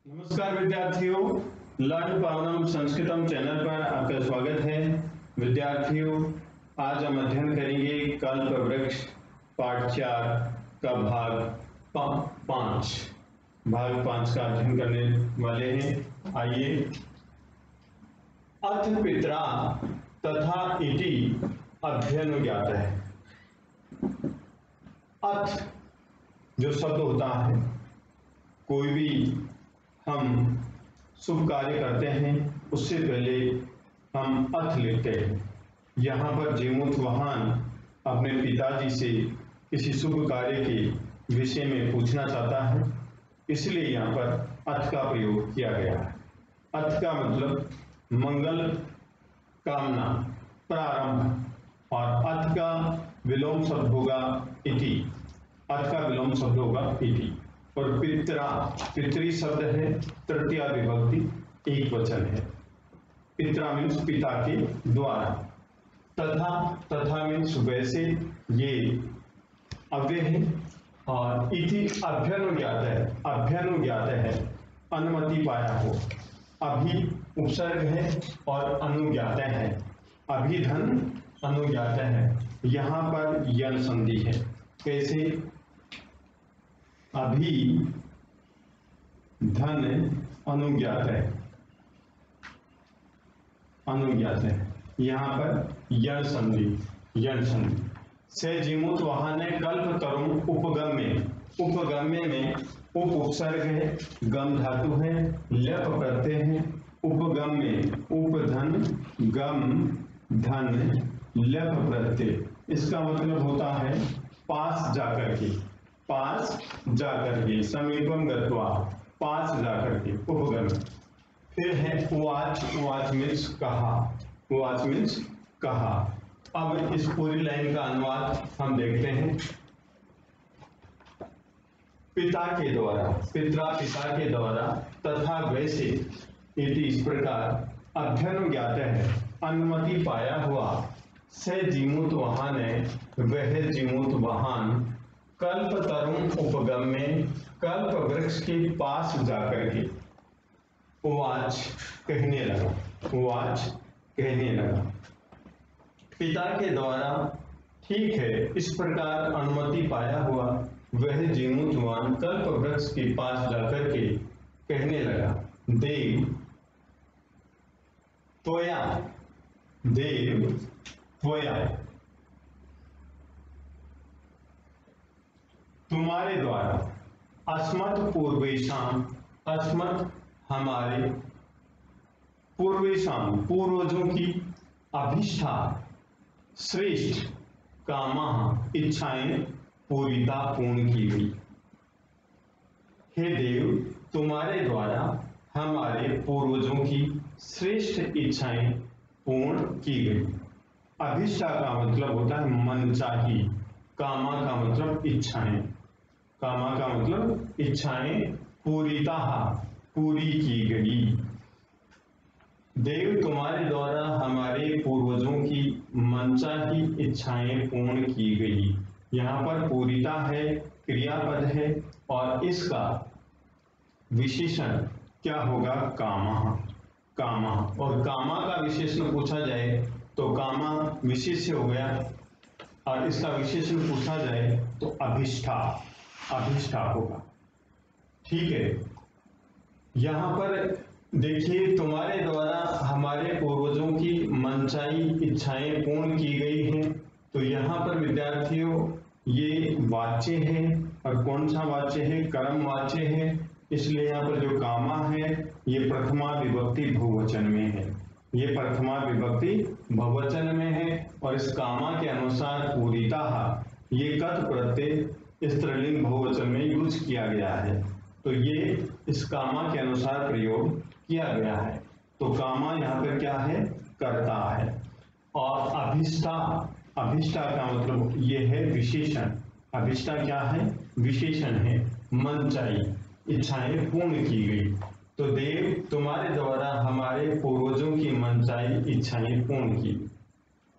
नमस्कार विद्यार्थियों, learn पावनम संस्कृतम channel पर आपका स्वागत है। विद्यार्थियों, आज हम अध्ययन करेंगे कल्प वृक्ष पाठ 4 का भाग 5 का अध्ययन करने वाले हैं। आइए। अथ पित्रा तथा इति अध्ययन ज्ञात है। अथ जो शब्द होता है, कोई भी हम शुभ कार्य करते हैं उससे पहले हम अथ लिखते हैं। यहाँ पर जीमूत वाहन अपने पिताजी से किसी शुभ कार्य के विषय में पूछना चाहता है, इसलिए यहाँ पर अथ का प्रयोग किया गया है। अथ का मतलब मंगल कामना, प्रारंभ, और अथ का विलोम शब्द होगा इति। अथ का विलोम शब्द होगा इति। और पित्रा, पितृ शब्द है, तृतीया विभक्ति, एक वचन है। पित्रा मीन्स पिता के द्वारा। तथा मीन्स वैसे, ये अव्यय है। और इति अभ्यनुज्ञात है। अभ्यनुज्ञात है, अनुमति पाया हो। अभि उपसर्ग है और अनुज्ञात है, अभिधन अनुज्ञात है। यहाँ पर यन संधि है। कैसे? अभी धन अनुज्ञात है, अनुज्ञात है। यहाँ पर यण संधि। से जीमूत वाहन है कल्प तरुण उपगम्य। उपगम्य में उप उपसर्ग है, गम धातु है, लप प्रत्यय है। उपगम्य, उपधन, गम धन, लप प्रत्यय। इसका मतलब होता है पास जाकर के, पास जाकर के, समीपम गत्वा, पास जाकर के, उपगम। फिर है उवाच। उवाच मीन्स कहा, उवाच मीन्स कहा। अब इस पूरी लाइन का अनुवाद हम देखते हैं। पिता के द्वारा, पिता के द्वारा, तथा वैसे, इति इस प्रकार, अध्ययन ज्ञात है, अनुमति पाया हुआ, से जीमूत वाहन है, वह जीमूत वाहन कल्प तरुण उपगम में कल्प वृक्ष के पास जाकर के उवाच कहने लगा। उवाच कहने लगा, पिता के द्वारा, ठीक है, इस प्रकार अनुमति पाया हुआ वह जीमूत वाहन कल्प वृक्ष के पास जाकर के कहने लगा, देव त्वया, देव त्वया, तुम्हारे द्वारा, अस्मत् पूर्वेशाम, अस्मत् हमारे, पूर्वेशाम पूर्वजों की, अभिष्ठा श्रेष्ठ, कामः इच्छाएं, पूरिता पूर्ण की गई। हे देव, तुम्हारे द्वारा हमारे पूर्वजों की श्रेष्ठ इच्छाएं पूर्ण की गई। अभिष्ठा का मतलब होता है मनचाही, कामा का मतलब इच्छाएं, कामा का मतलब इच्छाएं, पूरिता पूरी की गई। देव, तुम्हारे द्वारा हमारे पूर्वजों की मनचाही इच्छाएं पूर्ण की गई। यहाँ पर पूरिता है, क्रियापद है, और इसका विशेषण क्या होगा? कामा। कामा, और कामा का विशेषण पूछा जाए तो कामा विशेष्य हो गया, और इसका विशेषण पूछा जाए तो अभिष्ठा, अभिष्ठा होगा। ठीक है। यहां पर देखिए, तुम्हारे द्वारा हमारे पूर्वजों की मनचाही इच्छाएं पूर्ण की गई हैं। तो यहाँ पर विद्यार्थियों ये वाच्य है, और कौन सा वाच्य है? कर्म वाच्य है। इसलिए यहाँ पर जो कामा है ये प्रथमा विभक्ति बहुवचन में है, ये प्रथमा विभक्ति बहुवचन में है। और इस कामा के अनुसार पूरिता, ये कत प्रत्यय स्त्रीलिंग बहुवचन में यूज किया गया है। तो ये इस कामा के अनुसार प्रयोग किया गया है। तो कामा यहाँ पर क्या है? कर्ता है। और अभिष्ठा, अभिष्ठा का मतलब ये है विशेषण। अभिष्ठा क्या है? विशेषण है। मनचाही इच्छाएं पूर्ण की गई। तो देव, तुम्हारे द्वारा हमारे पूर्वजों की मनचाही इच्छाएं पूर्ण की।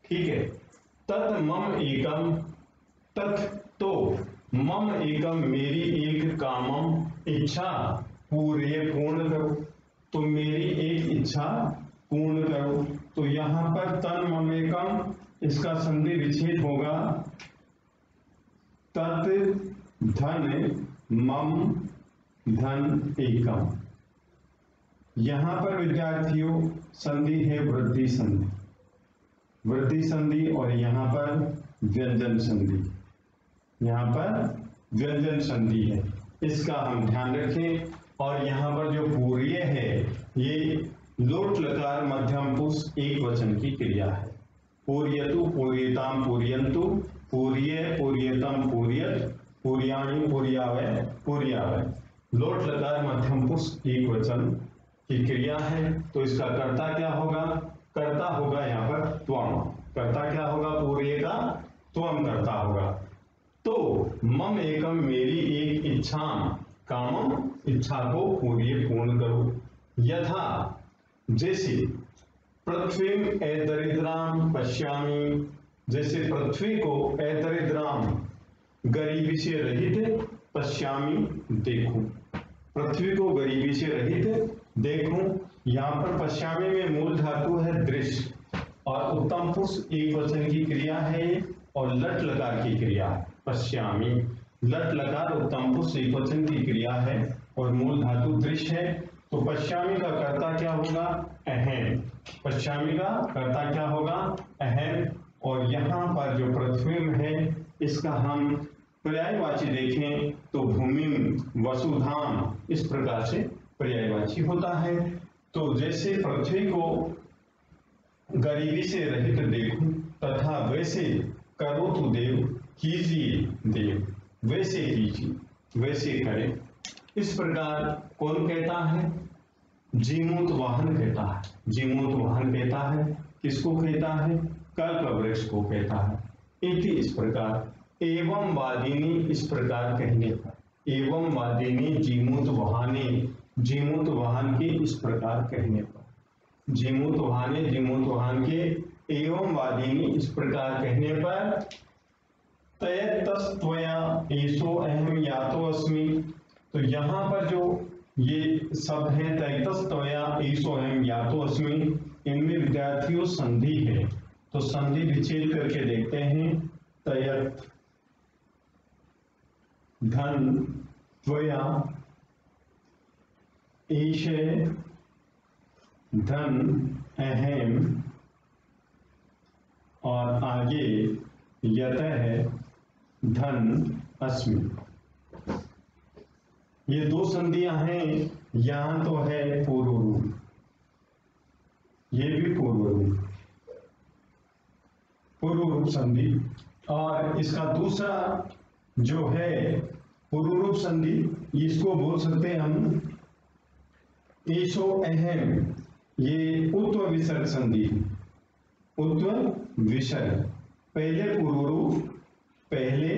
ठीक है। तत् मम एकम, तत् तो, मम एकम मेरी एक, कामम इच्छा, पूर्ण करो, तो मेरी एक इच्छा पूर्ण करो। तो यहां पर तन मम एकम, इसका संधि विच्छेद होगा तत् धन मम धन एकम। यहां पर विद्यार्थियों संधि है वृद्धि संधि, वृद्धि संधि, और यहां पर व्यंजन संधि, यहां पर व्यंजन संधि है, इसका हम ध्यान रखें। और यहाँ पर जो पूर्य है ये लोट लकार मध्यम पुरुष एक वचन की क्रिया है। पूर्यतु पूर्यताम पूर्यन्तु, पूर्ये पूर्यतम पूर्यत, पूर्याणि पूर्यावय पूर्यावय। लोट लकार मध्यम पुरुष एक वचन की क्रिया है। तो इसका कर्ता क्या होगा? कर्ता होगा यहाँ पर त्वम। कर्ता क्या होगा? पूर्य का त्वम कर्ता होगा। तो मम एकम, मेरी एक इच्छा, कामम, इच्छा को पूर्ण करो। यथा, जैसे पृथ्वी ऐदरिद्राम पश्यामि, जैसे पृथ्वी को ऐदरिद्राम, गरीबी से रहित, पश्यामि, देखूं, पृथ्वी को गरीबी से रहित देखूं। यहाँ पर पश्यामि में मूल धातु है दृश्य, और उत्तम पुरुष एक वचन की क्रिया है, और लट लकार की क्रिया है। पश्यामि, लट लकार उत्तम पुरुष एक वचन की क्रिया है, और मूल धातु दृश्य है। तो पश्यामि का कर्ता क्या होगा? अहम। पश्यामि का कर्ता क्या होगा? अहम। और यहाँ पर जो पृथ्वी है इसका हम पर्यायवाची देखें तो भूमि वसुधाम, इस प्रकार से पर्यायवाची होता है। तो जैसे पृथ्वी को गरीबी से रहित देखूं, तथा वैसे करो तो देव, कीजिए देव, वैसे कीजिए, वैसे करें। इस प्रकार कौन कहता है? जीमूत वाहन कहता है। जीमूत वाहन कहता है, किसको कहता है? कल्प वृक्ष को कहता है। इति, इस प्रकार। एवं वादिनी, इस प्रकार कहने पर, एवं वादिनी जीमूत वाहने, जीमूत वाहन के इस प्रकार कहने पर, जीमूत वाहने, जीमूत वाहन के एवं वादिनी इस प्रकार कहने पर, तयतस्त्वया एषो अहम यातो अस्मि। तो यहाँ पर जो ये शब्द है तयतस्त्वया एषो अहम यातो अस्मि, इनमें विद्यार्थियों संधि है। तो संधि विच्छेद करके देखते हैं। तयत धन त्वया एषे धन अहम, और आगे यतः धन अस्मि। ये दो संधियां हैं। यहां तो है पूर्व रूप, ये भी पूर्व रूप, पूर्व रूप संधि। और इसका दूसरा जो है पूर्व रूप संधि, इसको बोल सकते हैं हम एषो अहम। ये उत्व विसर्ग संधि, उत्व विसर्ग, पहले पूर्व रूप, पहले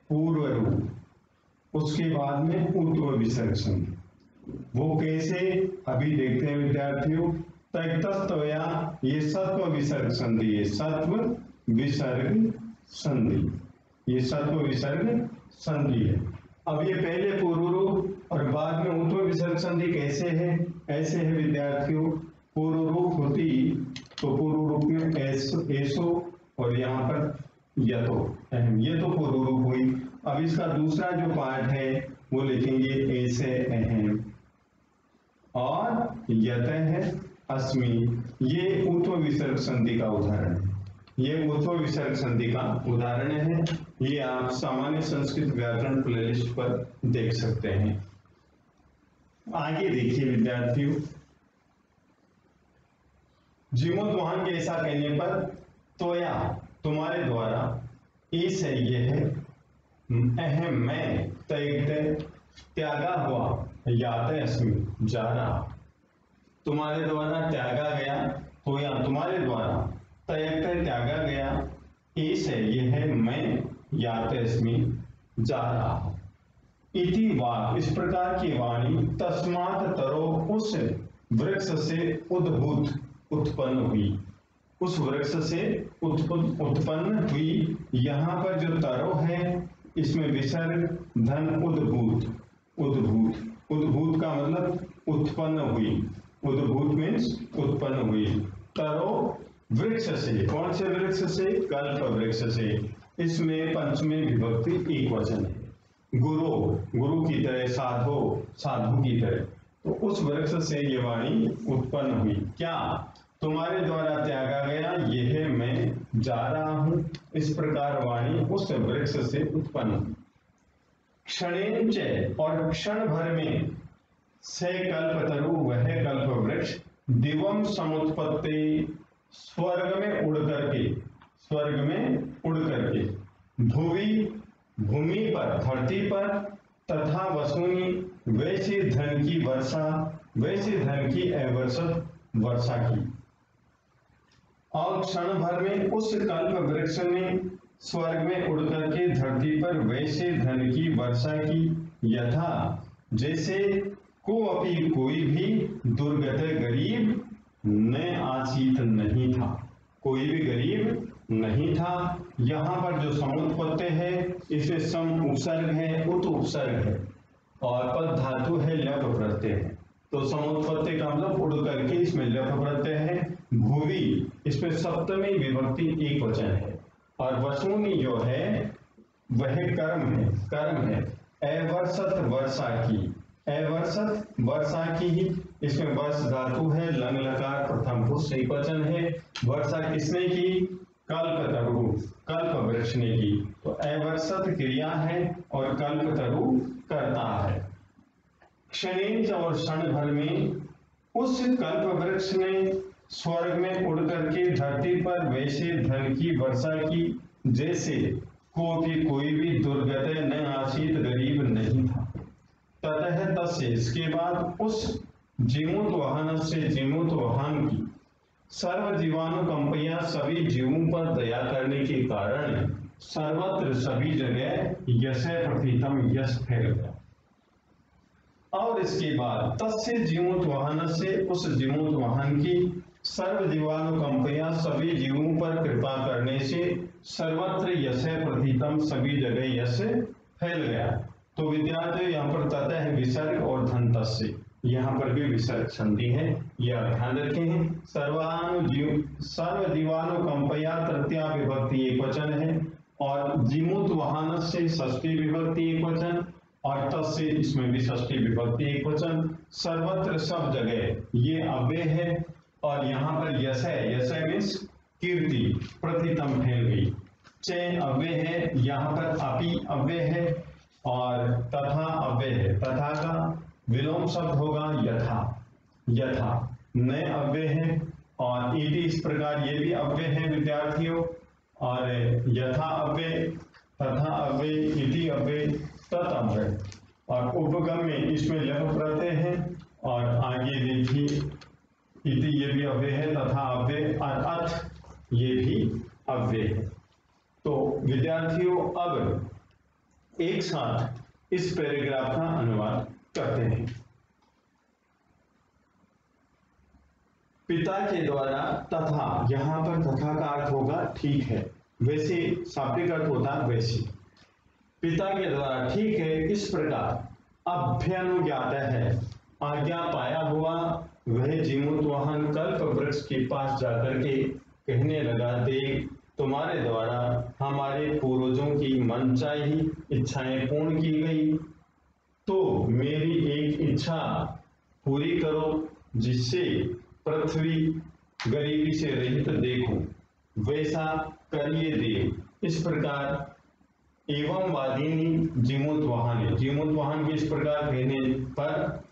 पूर्व रूप, उसके बाद में उत्व विसर्ग संधि। वो कैसे, अभी देखते हैं विद्यार्थियों। तयतस्त्वया, ये सत्व विसर्ग संधि है, सत्व विसर्ग संधि, ये सत्व विसर्ग संधि है। अब ये पहले पूर्व रूप और बाद में उत्व विसर्ग संधि कैसे है? ऐसे है विद्यार्थियों। पूर्व रूप होती तो पूर्व रूप में एसो, और यहाँ पर यतो अहम, ये तो पूर्व रूप हुई। अब इसका दूसरा जो पार्ट है वो लिखेंगे ऐसे अहम, और यतः अस्मि। ये उत्व विसर्ग संधि का उदाहरण है, ये उत्व विसर्ग संधि का उदाहरण है। ये आप सामान्य संस्कृत व्याकरण प्लेलिस्ट पर देख सकते हैं। आगे देखिए विद्यार्थियों, जीमूत वाहन के ऐसा कहने पर, त्वया, तुम्हारे द्वारा, इस है ये है, अहम, मैं, त्यक्त, त्यागा हुआ, याते अस्मि, जा रहा, तुम्हारे द्वारा त्यागा गया, तो या तुम्हारे द्वारा, त्यक्त, त्यागा गया, इस है ये है, मैं, याते अस्मि, जा रहा हूं। इति वाक्, इस प्रकार की वाणी, तस्मात् तरो, उस वृक्ष से उद्भूत, उत्पन्न हुई, उस वृक्ष से उत्पन्न हुई। यहाँ पर जो तरो है इसमें विसर्ग धन उद्भूत, उद्भूत, उद्भूत का मतलब उत्पन्न हुई, उद्भूत मीन्स उत्पन्न हुई। तरो वृक्ष से, कौन से वृक्ष से? कल्प वृक्ष से। इसमें पंचमी विभक्ति एक वचन है। गुरु, गुरु की तरह, साधो, साधु की तरह। तो उस वृक्ष से ये वाणी उत्पन्न हुई। क्या? तुम्हारे द्वारा त्यागा गया, यह मैं जा रहा हूं। इस प्रकार वाणी उस वृक्ष से उत्पन्न हुई। क्षणेन च, और क्षण भर में, से कल्पतरु, वह कल्प वृक्ष, दिवम समुत्पत्ति, स्वर्ग में उड़ करके, स्वर्ग में उड़ करके, भुवि, भूमि पर, धरती पर, तथा वसूनी, वैसे धन की वर्षा, वैसे धन की अवर्षद वर्षा की। और क्षण भर में उस कल्प वृक्ष ने स्वर्ग में उड़ करके धरती पर वैसे धन की वर्षा की, यथा जैसे को अपि, कोई भी दुर्गत गरीब न आसीत, नहीं था, कोई भी गरीब नहीं था। यहाँ पर जो समुत्पत्ति है, इसे सम उपसर्ग है, उत उपसर्ग है, और पद धातु है, लप प्रत्यय है। तो समुत्पत्ति का मतलब उड़ करके, इसमें लप प्रत्यय है। भूवि, इसमें सप्तमी विभक्ति एक वचन है। और वसूनी जो है वह कर्म है, कर्म है। अवर्षत, वर्षा की, अवर्षत वर्षा की ही, इसमें वर्ष धातु है, लंग लकार प्रथम पुरुष एक वचन है। वर्षा किसने की? कल्पतरु, कल्प वृक्ष ने की। तो अवर्षत क्रिया है और कल्पतरु करता है। क्षणेन, और क्षण भर में, उस कल्प वृक्ष ने स्वर्ग में उड़ करके धरती पर वैसे धन की वर्षा की, जैसे कोई भी दुर्गत न आसीत, गरीब नहीं था। ततः, तस्य, इसके बाद, उस जीमूत वाहन से, जीमूत वाहन की, सर्व जीवानुकंपया, सभी जीवों पर दया करने के कारण, सर्वत्र, सभी जगह, यश प्रथितम, यश फैल गया। और इसके बाद, तस्य जीमूत वाहन से, उस जीमूत वाहन की, सर्व जीवानुकंपया, सभी जीवों पर कृपा करने से, सर्वत्र यश प्रथितम, सभी जगह यश फैल गया। तो विद्यार्थी यहाँ पर ततः है विसर्ग और धन तस्य, यहाँ पर भी विसर्ग संधि है, यह ध्यान रखें। सर्व जीवानुकंपया तृतीया विभक्ति एक वचन है, और जीमूत वाहन से षष्ठी विभक्ति एक वचन, और तस्य, इसमें भी षष्ठी विभक्ति एक वचन। सर्वत्र, सब जगह, ये अव्यय है। और यहाँ पर यश है, यश मीन्स कीर्ति, प्रथितम फैल गई। च अव्यय है, यहाँ पर अपि अव्यय है, और तथा अव्यय है। तथा का विलोम शब्द होगा यथा, यथा। न अव्यय है, और इति, इस प्रकार ये भी अव्यय है विद्यार्थियों। और यथा अव्यय, तथा अव्यय, इति अव्यय, तत् अव्यय। और उपगम में इसमें लघु प्रत्यय है, और आगे देखिए, इति ये भी अव्यय है, तथा अव्यय, और अथ ये भी अव्यय है। तो विद्यार्थियों, अब एक साथ इस पैराग्राफ का अनुवाद करते हैं। पिता के द्वारा, तथा, यहां पर तथा का अर्थ होगा ठीक है, वैसे शाब्दिक अर्थ होता है वैसे। पिता के द्वारा ठीक है, इस प्रकार अभ्यनुज्ञात है, आज्ञा पाया हुआ, वह जीमूत वाहन कल्प वृक्ष के पास जाकर के कहने लगा, देख, तुम्हारे द्वारा हमारे पूर्वजों की मनचाही इच्छाएं पूर्ण की गई, तो मेरी एक इच्छा पूरी करो, जिससे पृथ्वी गरीबी से रहित देखूं, वैसा करिए देव। इस प्रकार एवं वादिनी जीमूत वाहन, जीमूत वाहन की इस प्रकार कहने पर,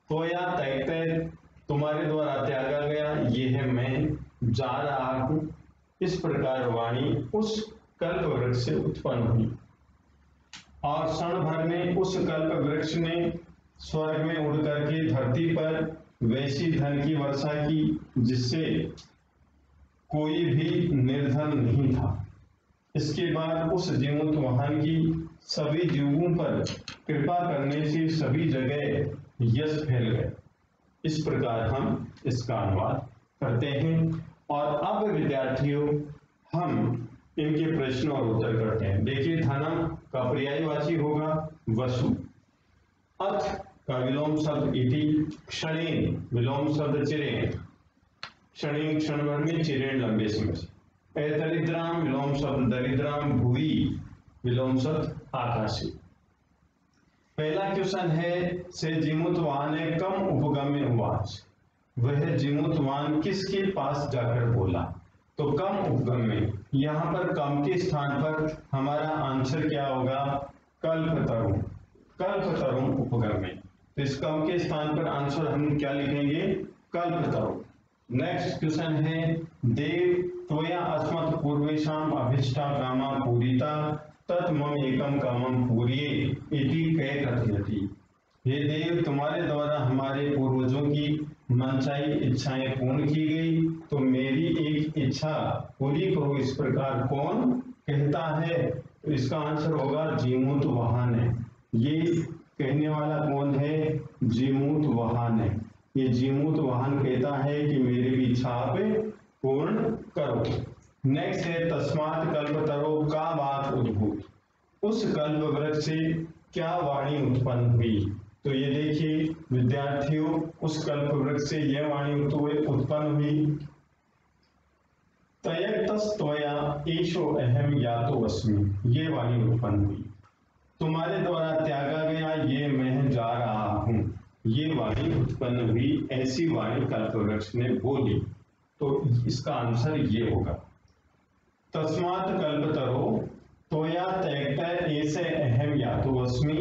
तोया तैतय, तुम्हारे द्वारा त्यागा गया, यह मैं जा रहा हूं। इस प्रकार वाणी उस कल्प वृक्ष से उत्पन्न हुई, और क्षण भर में उस कल्प वृक्ष ने स्वर्ग में उड़ करके धरती पर वैसी धन की वर्षा की, जिससे कोई भी निर्धन नहीं था। इसके बाद उस जीमूत वाहन की सभी जीवों पर कृपा करने से सभी जगह यश फैल गए। इस प्रकार हम इसका अनुवाद करते हैं। और अब विद्यार्थियों, हम इनके प्रश्न और उत्तर करते हैं। देखिए, धनम का पर्यायवाची होगा वसु, अथ का विलोम शब्द इति, क्षणेन विलोम शब्द चिरेण, क्षणेन क्षण भर में, चिरेण लंबे समय से। दरिद्राम विलोम शब्द दरिद्राम, भुवि विलोम शब्द आकाशी। पहला क्वेश्चन है से जीमूतवान ने कम उपगम्य उवाच, वह जीमूतवान किसके पास जाकर बोला। तो कम उपगम्य, यहाँ पर कम के स्थान पर हमारा आंसर क्या होगा, कल्पतरु, कल्पतरु उपगम्य। तो इस कम के स्थान पर आंसर हम क्या लिखेंगे, कल्पतरु। नेक्स्ट क्वेश्चन है देव त्वया अस्मत् पूर्वेषाम अभीष्टा कामा पूरिता तत् मम एकम कामम पूर्ये इति कै कथयति। हे देव, तुम्हारे द्वारा हमारे पूर्वजों की मनचाही इच्छाएं पूर्ण की गई, तो मेरी एक इच्छा पूरी करो, इस प्रकार कौन कहता है। तो इसका आंसर होगा जीमूतवाहन है। ये कहने वाला कौन है, जीमूतवाहन है। ये जीमूतवाहन कहता है कि मेरी भी इच्छा आप पूर्ण करो। नेक्स्ट है तस्मात् कल्पतरो का वाक उद्भूत, उस कल्प वृक्ष से क्या वाणी उत्पन्न हुई। तो ये देखिए विद्यार्थियों, उस कल्प वृक्ष से यह वाणी उत्पन्न हुई, तयक्तस्त्वया एषो अहम यातो अस्मि, ये वाणी उत्पन्न हुई, तुम्हारे द्वारा त्यागा गया ये मैं जा रहा हूं, ये वाणी उत्पन्न हुई, ऐसी वाणी कल्पवृक्ष ने बोली। तो इसका आंसर ये होगा तस्मात् कल्पतरो त्वया त्यक्ता ऐसे अहम यातो अस्मि,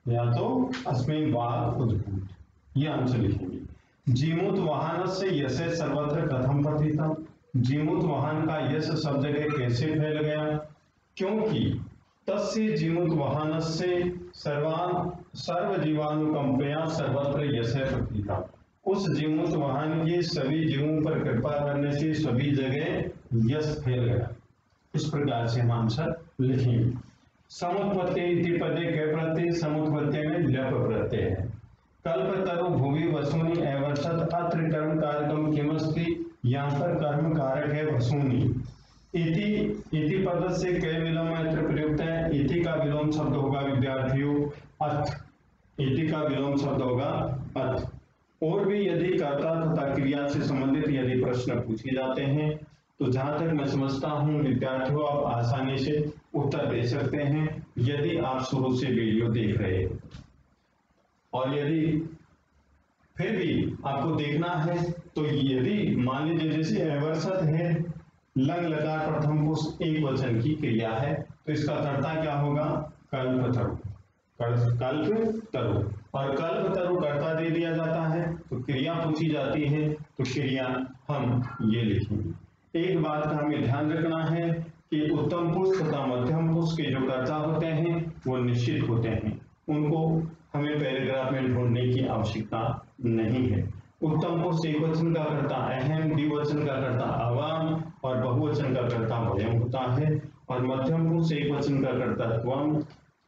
यातो अस्मि वाक् उद्भूत, ये आंसर लिखेंगे। जीमूतवाहन से यश सर्वत्र कथम पतितम, जीमूतवाहन का यश सब जगह कैसे फैल गया, क्योंकि तस्य जीमूतवाहनस्य सर्वजीवानुकंपया सर्वत्र यश पतिता, उस जीमूतवाहन के सभी जीवों पर कृपा करने से सभी जगह यश फैल गया। इस प्रकार से हम आंसर लिखेंगे। समुत्पत्ति इति पदे कै प्रत्यय, समुत्पत्ति में लप प्रत्यय है। कल्पतरु भुवि वसूनि अवर्षत, अत्र कर्म कारकम किमस्ति, यहाँ पर कर्म कारक है वसूनि। इति पद से कै विलोम अत्र प्रयुक्त है, इति का विलोम शब्द होगा विद्यार्थियों अथ, इति का विलोम शब्द होगा अथ। और भी यदि कर्ता तथा क्रिया से संबंधित यदि प्रश्न पूछे जाते हैं तो जहां तक मैं समझता हूं विद्यार्थियों आप आसानी से उत्तर दे सकते हैं यदि आप शुरू से वीडियो देख रहे हैं। और यदि फिर भी आपको देखना है तो यदि मान लीजिए जैसे अवर्षत है, लंग लकार प्रथम पुरुष एक वचन की क्रिया है, तो इसका कर्ता क्या होगा, कल्पतरु, कल्पतरु। और कल्पतरु कर्ता दे दिया जाता है तो क्रिया पूछी जाती है, तो क्रिया हम ये लिखेंगे। एक बात का हमें ध्यान रखना है कि उत्तम पुरुष तथा मध्यम पुरुष के जो कर्ता होते हैं वो निश्चित होते हैं, उनको हमें पैराग्राफ में ढूंढने की आवश्यकता नहीं है। उत्तम पुरुष एक वचन का कर्ता अहम, द्विवचन का कर्ता अवाम और बहुवचन का कर्ता वयम होता है। और मध्यम पुरुष एक वचन का कर्ता त्वम,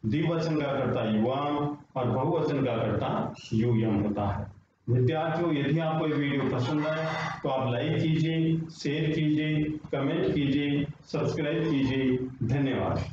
द्विवचन का कर्ता युवाम और बहुवचन का कर्ता यूयम होता है। विद्यार्थियों, यदि आपको ये वीडियो पसंद आए तो आप लाइक कीजिए, शेयर कीजिए, कमेंट कीजिए, सब्सक्राइब कीजिए। धन्यवाद।